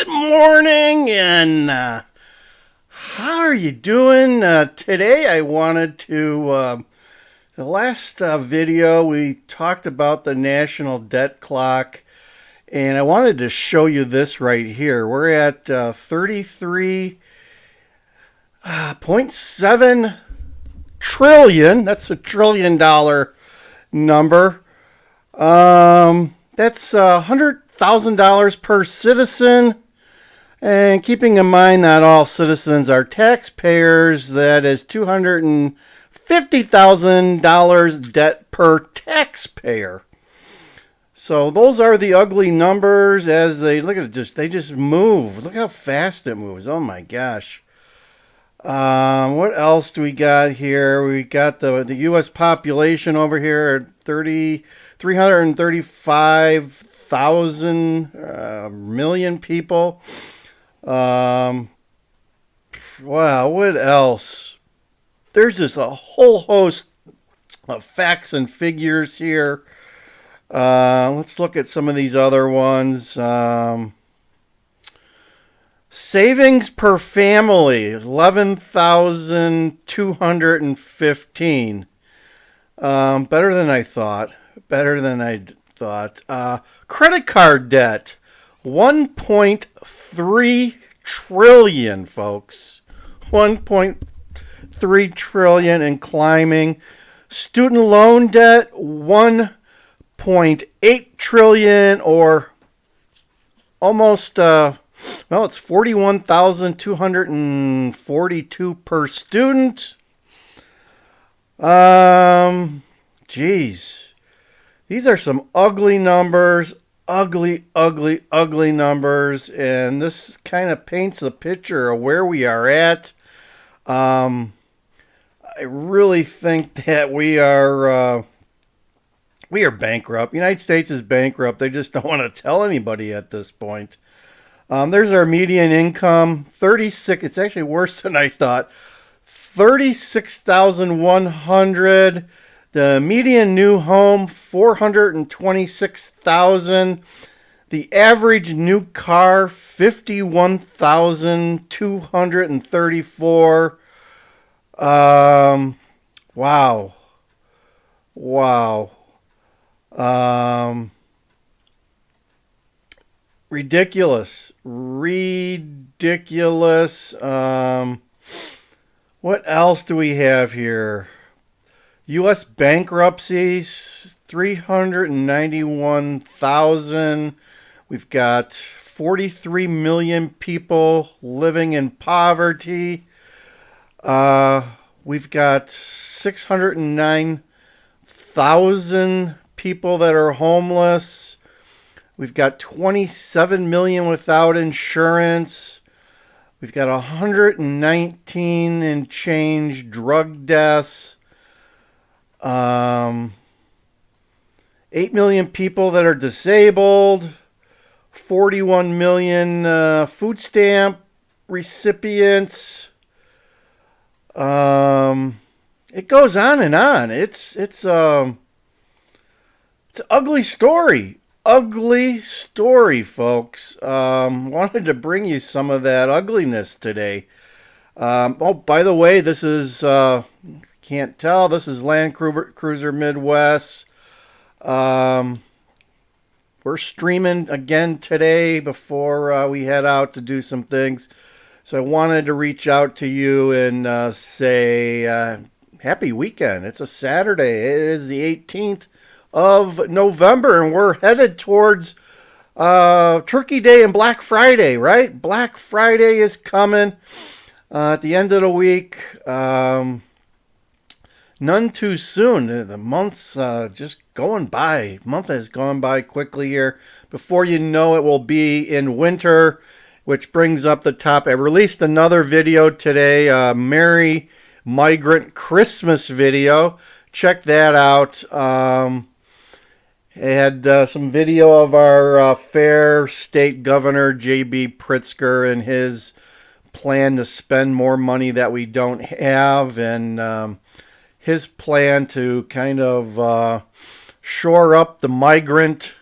morning, and how are you doing? Today I wanted to, the last video we talked about the national debt clock, and I wanted to show you this right here. We're at 33.7 trillion. That's $1 trillion number. That's $100,000 per citizen. And keeping in mind that all citizens are taxpayers, that is $250,000 debt per taxpayer. So those are the ugly numbers as they look at it. They just move. Look how fast it moves. Oh my gosh. What else do we got here? We got the U.S. population over here at 335,000 million people. Wow, what else? There's just a whole host of facts and figures here. Let's look at some of these other ones. Savings per family, 11,215. Better than I thought. Credit card debt, 1.3 trillion, folks. 1.3 trillion and climbing. Student loan debt, 1.8 trillion, or almost it's 41,242 per student. Geez. These are some ugly numbers. Ugly numbers. And this kind of paints a picture of where we are at. I really think that we are bankrupt. The United States is bankrupt. They just don't want to tell anybody at this point. There's our median income, 36. It's actually worse than I thought. 36,100. The median new home, 426,000. The average new car, 51,234. Wow. Ridiculous. What else do we have here? U.S. bankruptcies, 391,000. We've got 43 million people living in poverty. We've got 609,000 people that are homeless. We've got 27 million without insurance. We've got 119 and change drug deaths. 8 million people that are disabled. 41 million food stamp recipients. It goes on and on. It's an ugly story. Ugly story, folks. Wanted to bring you some of that ugliness today. By the way, this is, can't tell, this is Land Cruiser Midwest. We're streaming again today before we head out to do some things. So I wanted to reach out to you and say happy weekend. It's a Saturday. It is the 18th of November, and we're headed towards Turkey Day and Black Friday, right? Black Friday is coming at the end of the week. None too soon. The month's just going by. Month has gone by quickly here. Before you know it, we'll be in winter, which brings up the top. I released another video today, Merry Migrant Christmas video. Check that out. I had some video of our fair state governor, J.B. Pritzker, and his plan to spend more money that we don't have, and his plan to kind of shore up the migrant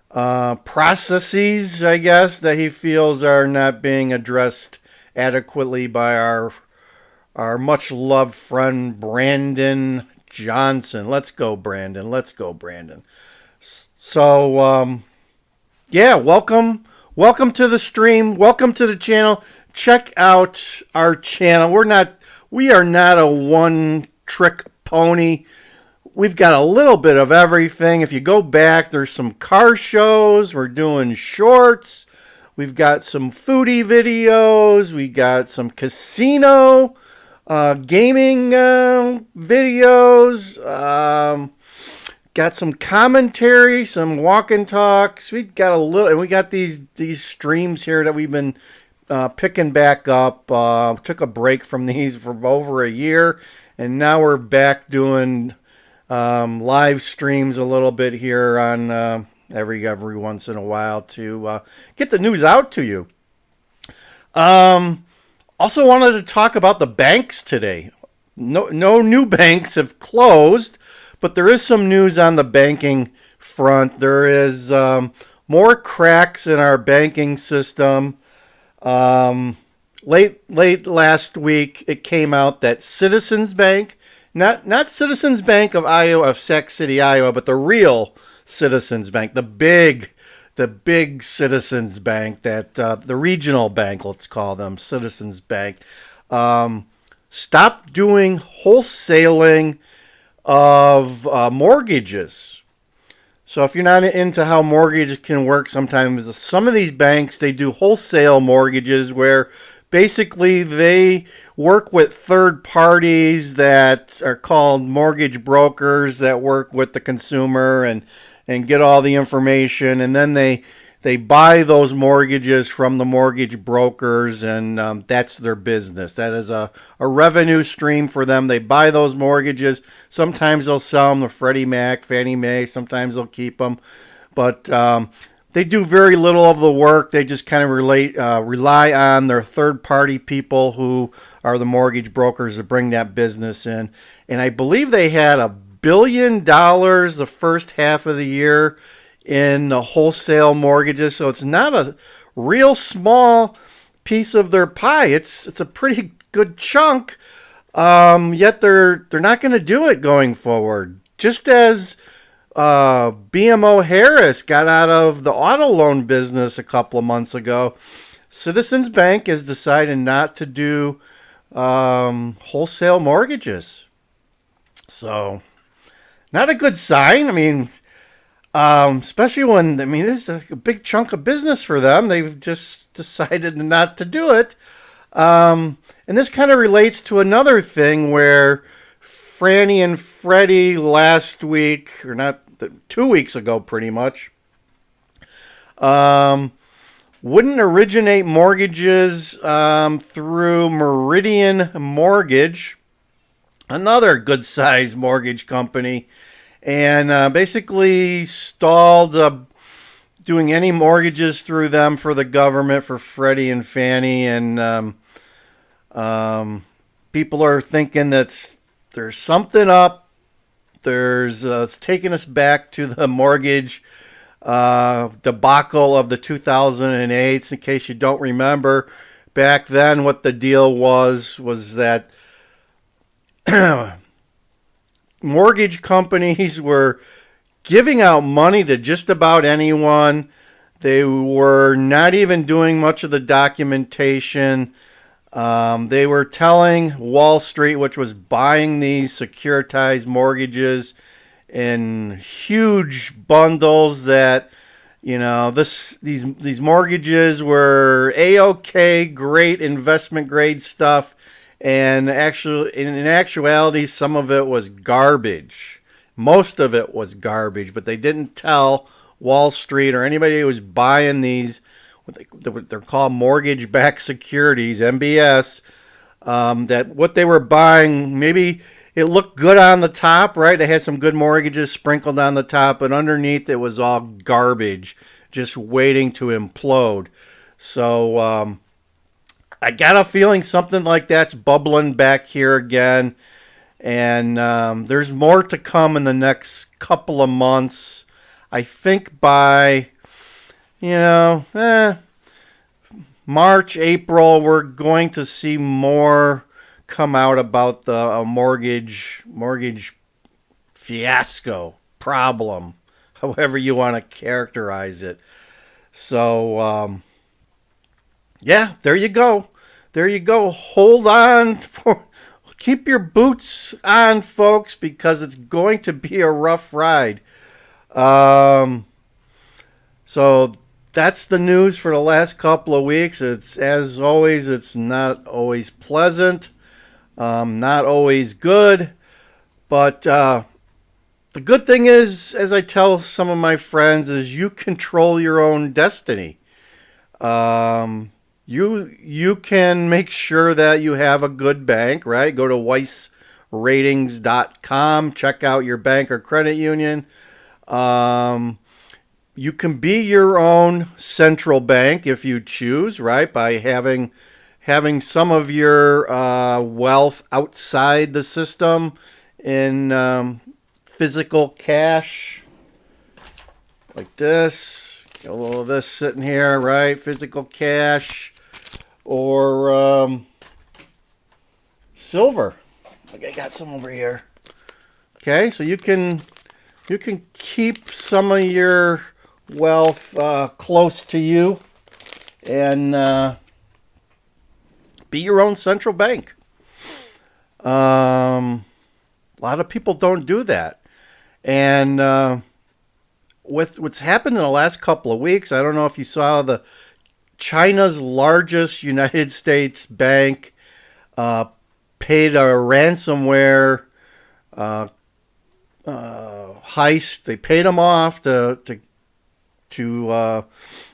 processes, I guess, that he feels are not being addressed adequately by our much loved friend Brandon Johnson. Let's go, Brandon. Let's go, Brandon. So, yeah, welcome to the stream. Welcome to the channel. Check out our channel. We are not a one trick pony. We've got a little bit of everything. If you go back, there's some car shows. We're doing shorts. We've got some foodie videos. We got some casino gaming videos. Got some commentary, some walk and talks. We got a little, and we got these streams here that we've been picking back up. Took a break from these for over a year, and now we're back doing live streams a little bit here on every once in a while to get the news out to you. Also wanted to talk about the banks today. No new banks have closed, but there is some news on the banking front. There is more cracks in our banking system. Late last week, it came out that Citizens Bank, not Citizens Bank of Iowa, of Sac City, Iowa, but the real Citizens Bank, the big Citizens Bank, that the regional bank, let's call them Citizens Bank, stopped doing wholesaling of mortgages. So if you're not into how mortgages can work, sometimes some of these banks, they do wholesale mortgages where basically they work with third parties that are called mortgage brokers that work with the consumer and get all the information, and then they buy those mortgages from the mortgage brokers, and that's their business. That is a revenue stream for them. They buy those mortgages. Sometimes they'll sell them to Freddie Mac, Fannie Mae. Sometimes they'll keep them. But they do very little of the work. They just kind of rely on their third-party people who are the mortgage brokers to bring that business in. And I believe they had $1 billion the first half of the year in the wholesale mortgages, so it's not a real small piece of their pie. It's a pretty good chunk. Yet they're not going to do it going forward. Just as BMO Harris got out of the auto loan business a couple of months ago, Citizens Bank has decided not to do wholesale mortgages. So, not a good sign. I mean, especially when, it's a big chunk of business for them. They've just decided not to do it. And this kind of relates to another thing where Franny and Freddie last week, or not, 2 weeks ago pretty much, wouldn't originate mortgages through Meridian Mortgage, another good-sized mortgage company, and basically stalled doing any mortgages through them for the government, for Freddie and Fannie, and people are thinking that there's something up. It's taking us back to the mortgage debacle of the 2008. In case you don't remember, back then what the deal was that mortgage companies were giving out money to just about anyone. They were not even doing much of the documentation. They were telling Wall Street, which was buying these securitized mortgages in huge bundles, that these mortgages were A-OK, great investment grade stuff. And actually, in actuality, some of it was garbage. Most of it was garbage, but they didn't tell Wall Street or anybody who was buying these, what they're called mortgage-backed securities, MBS, that what they were buying, maybe it looked good on the top, right? They had some good mortgages sprinkled on the top, but underneath it was all garbage, just waiting to implode. So, I got a feeling something like that's bubbling back here again. And there's more to come in the next couple of months. I think by you know, March, April, we're going to see more come out about the mortgage fiasco problem, however you want to characterize it. So, yeah, there you go. There you go. Hold on for. Keep your boots on, folks, because it's going to be a rough ride. Um, so that's the news for the last couple of weeks. It's as always, it's not always pleasant, not always good, but the good thing is, as I tell some of my friends, is you control your own destiny. You can make sure that you have a good bank, right? Go to weissratings.com, check out your bank or credit union. Um, you can be your own central bank if you choose, right? By having some of your wealth outside the system in physical cash, like this. Got a little of this sitting here, right? Physical cash or silver. Like I got some over here. Okay, so you can keep some of your wealth close to you and be your own central bank. A lot of people don't do that, and with what's happened in the last couple of weeks, I don't know if you saw China's largest United States bank paid a ransomware heist. They paid them off to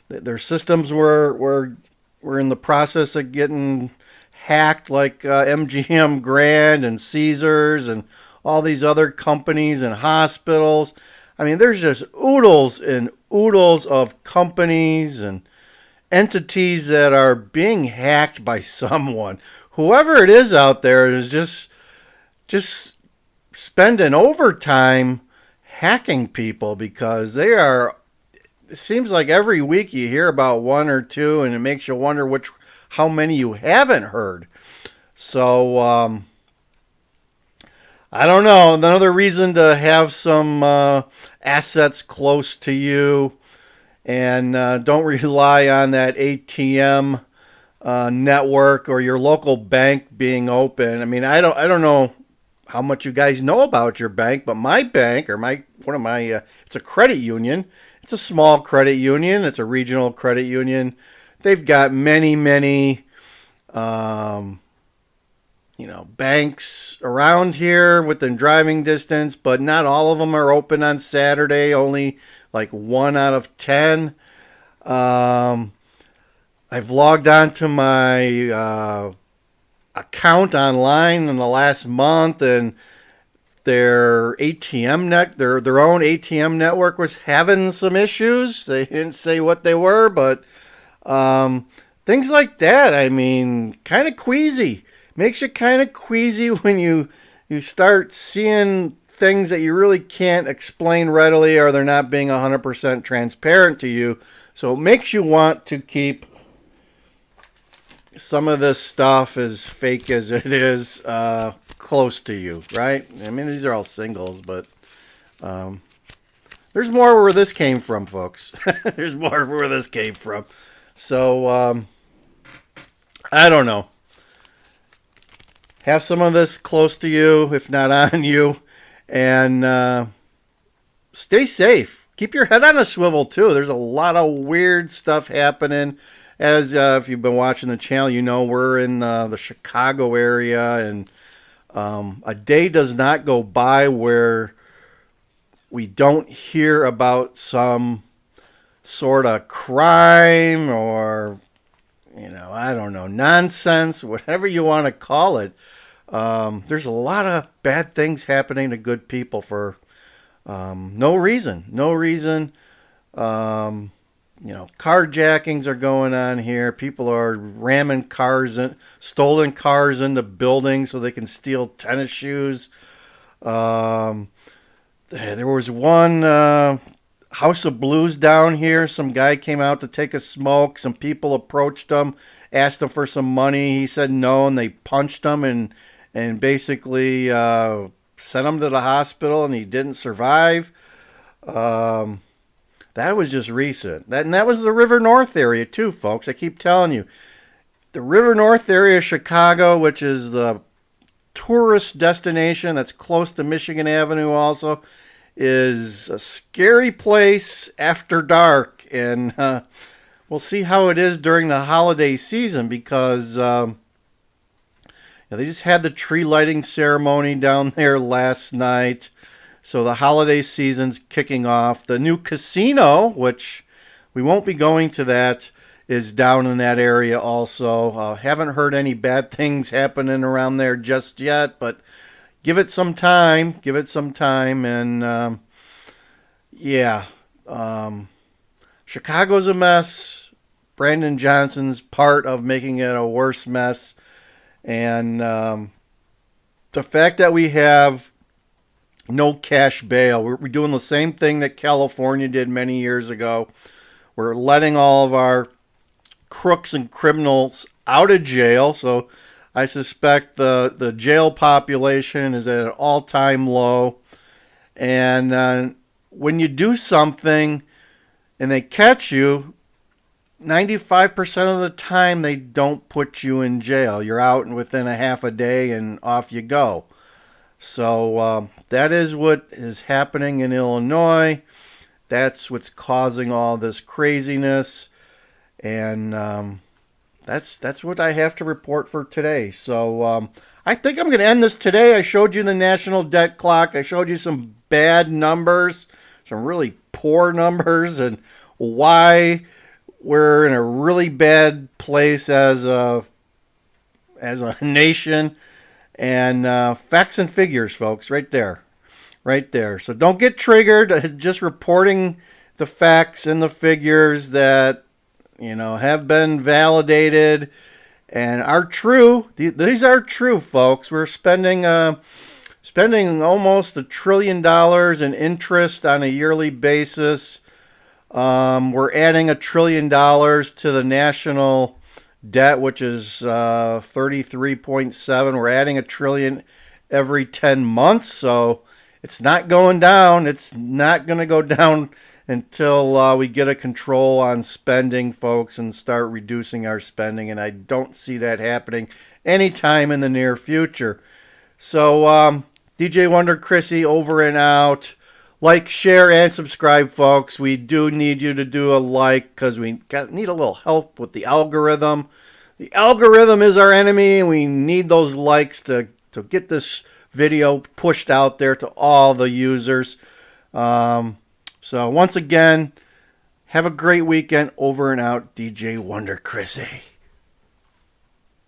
their systems were in the process of getting hacked, like MGM Grand and Caesars and all these other companies and hospitals. I mean, there's just oodles and oodles of companies and entities that are being hacked by someone. Whoever it is out there is just spending overtime hacking people, because they are. It seems like every week you hear about one or two, and it makes you wonder how many you haven't heard. So I don't know. Another reason to have some assets close to you, and don't rely on that ATM network or your local bank being open. I mean, I don't know how much you guys know about your bank, but my bank, or one of my it's a credit union. It's a small credit union. It's a regional credit union. They've got many banks around here within driving distance, but not all of them are open on Saturday. Only like 1 out of 10. I've logged on to my account online in the last month, and their their own ATM network was having some issues. They didn't say what they were, but things like that. I mean, kind of queasy. Makes you kind of queasy when you start seeing things that you really can't explain readily, or they're not being 100% transparent to you. So it makes you want to keep some of this stuff, as fake as it is, close to you, right? I mean, these are all singles, but there's more where this came from, folks. There's more where this came from. So I don't know. Have some of this close to you, if not on you, and stay safe. Keep your head on a swivel, too. There's a lot of weird stuff happening. As if you've been watching the channel, you know we're in the Chicago area, and a day does not go by where we don't hear about some sort of crime or, I don't know, nonsense, whatever you want to call it. There's a lot of bad things happening to good people for no reason. No reason. Carjackings are going on here. People are ramming stolen cars into buildings so they can steal tennis shoes. There was one House of Blues down here. Some guy came out to take a smoke. Some people approached him, asked him for some money. He said no, and they punched him and basically sent him to the hospital, and he didn't survive. That was just recent. That was the River North area too, folks. I keep telling you, the River North area of Chicago, which is the tourist destination that's close to Michigan Avenue, also is a scary place after dark, and we'll see how it is during the holiday season because they just had the tree lighting ceremony down there last night. So the holiday season's kicking off. The new casino, which we won't be going to that, is down in that area also. Haven't heard any bad things happening around there just yet, but give it some time. Give it some time. And Chicago's a mess. Brandon Johnson's part of making it a worse mess. And the fact that we have no cash bail, we're doing the same thing that California did many years ago. We're letting all of our crooks and criminals out of jail. So I suspect the jail population is at an all-time low. And when you do something and they catch you, 95% of the time they don't put you in jail. You're out within a half a day and off you go. So that is what is happening in Illinois. That's what's causing all this craziness. And that's what I have to report for today. So I think I'm going to end this today. I showed you the national debt clock. I showed you some bad numbers, some really poor numbers, and why we're in a really bad place as a nation. And facts and figures, folks, right there. Right there. So don't get triggered. Just reporting the facts and the figures that, have been validated and are true. These are true, folks. We're spending almost $1 trillion in interest on a yearly basis. We're adding $1 trillion to the national debt, which is 33.7. We're adding $1 trillion every 10 months, so it's not going down. It's not going to go down until we get a control on spending, folks, and start reducing our spending, and I don't see that happening anytime in the near future. So DJ Wonder Chrissy over and out. Like, share, and subscribe, folks. We do need you to do a like because we need a little help with the algorithm. The algorithm is our enemy, and we need those likes to get this video pushed out there to all the users. So once again, have a great weekend. Over and out, DJ Wonder Chrissy.